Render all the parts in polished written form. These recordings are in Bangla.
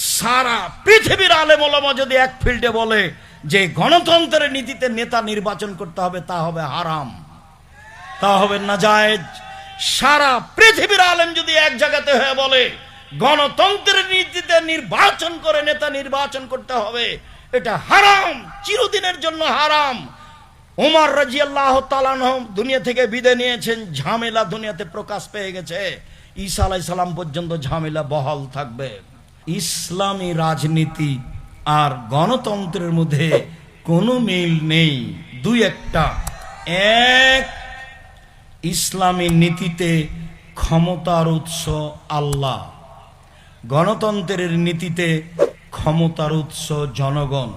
সারা পৃথিবীর আলেম ওলামা যদি এক ফিল্ডে বলে যে গণতন্ত্রের নীতিতে নেতা নির্বাচন করতে হবে, তা হবে হারাম, তা হবে নাজায়েজ। সারা পৃথিবীর আলেম যদি এক জায়গাতে হয়ে বলে গণতন্ত্রের নীতিতে নির্বাচন করে নেতা নির্বাচন করতে হবে, এটা হারাম, চিরদিনের জন্য হারাম। ওমর রাদিয়াল্লাহু তাআলা আনহু দুনিয়া থেকে বিদায় নিয়েছেন, ঝামেলা দুনিয়াতে প্রকাশ পেয়ে গেছে। ঈসা আলাইহিস সালাম পর্যন্ত ঝামেলা বহাল থাকবে। ইসলামী রাজনীতি আর গণতন্ত্রের মধ্যে কোনো মিল নেই, দুই একটা। এক, ইসলামী নীতিতে ক্ষমতার উৎস আল্লাহ, গণতন্ত্রের নীতিতে ক্ষমতার উৎস জনগণ।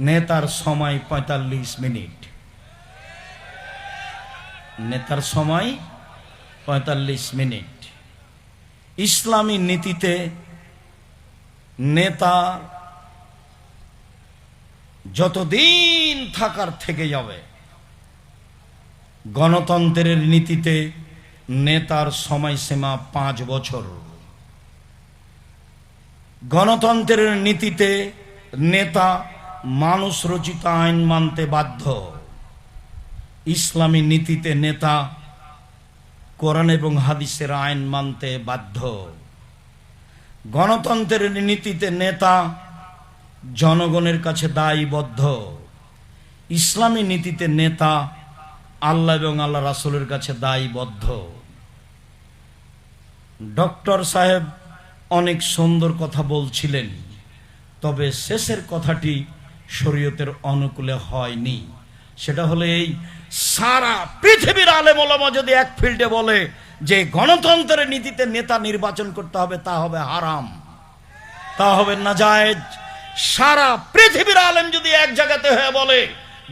নেতার সময় ৪৫ মিনিট, নেতার সময় ৪৫ মিনিট। ইসলামী নীতিতে নেতা যতদিন থাকার থেকে যাবে। গণতন্ত্রের নীতিতে নেতার সময়সীমা ৫ বছর। গণতন্ত্রের নীতিতে নেতা মানুষ রচিত আইন মানতে বাধ্য। ইসলামী নীতিতে নেতা কোরআন এবং হাদিসের আইন মানতে বাধ্য। গণতন্ত্রের নীতিতে নেতা জনগণের কাছে দায়বদ্ধ। ইসলামী নীতিতে নেতা আল্লাহ এবং আল্লাহ রাসূলের কাছে দায়বদ্ধ। ডক্টর সাহেব অনেক সুন্দর কথা বলছিলেন, তবে শেষের কথাটি শরীয়তের অনুকূলে হয়নি। সেটা হলো এই, সারা পৃথিবীর আলেম ওলামা যদি এক ফিল্ডে বলে যে গণতন্ত্রের নীতিতে নেতা নির্বাচন করতে হবে, তা হবে হারাম, তা হবে নাজায়েজ। সারা পৃথিবীর আলেম যদি এক জায়গাতে হয়ে বলে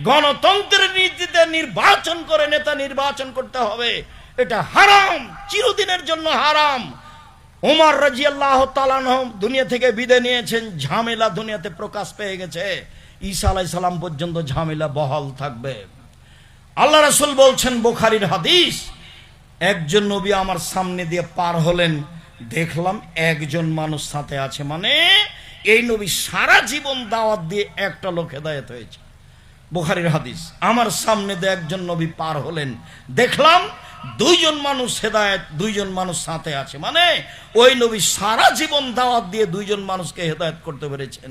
গণতন্ত্রের নীতিতে নির্বাচন করে নেতা নির্বাচন করতে হবে, এটা হারাম, চিরদিনের জন্য হারাম। ওমর রাদিয়াল্লাহু তাআলা আনহু দুনিয়া থেকে বিদায় নিয়েছেন, ঝামেলা দুনিয়াতে প্রকাশ পেয়ে গেছে। ঈসা আলাইহিস সালাম পর্যন্ত ঝামেলা বহাল থাকবে। আল্লাহ রাসূল বলছেন, বুখারীর হাদিস, একজন নবী আমার সামনে দিয়ে পার হলেন, দেখলাম একজন মানুষ সাথে আছে, মানে এই নবী সারা জীবন দাওয়াত দিয়ে একটা লোক হেদায়েত হয়েছে। বুখারীর হাদিস, আমার সামনে দিয়ে একজন নবী পার হলেন, দেখলাম দুইজন মানুষ হেদায়েত, দুইজন মানুষ সাথে আছে, মানে ওই নবী সারা জীবন দাওয়াত দিয়ে দুইজন মানুষকে হেদায়েত করতে পেরেছেন।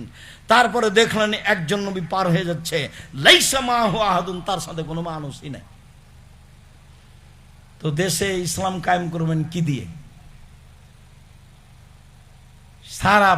তারপরে দেখলেন একজন নবী পার হয়ে যাচ্ছে, লাইসা মাহু আহাদুন, তার সাথে কোনো মানুষই নাই। তো দেশে ইসলাম কায়েম করবেন কি দিয়ে? সারা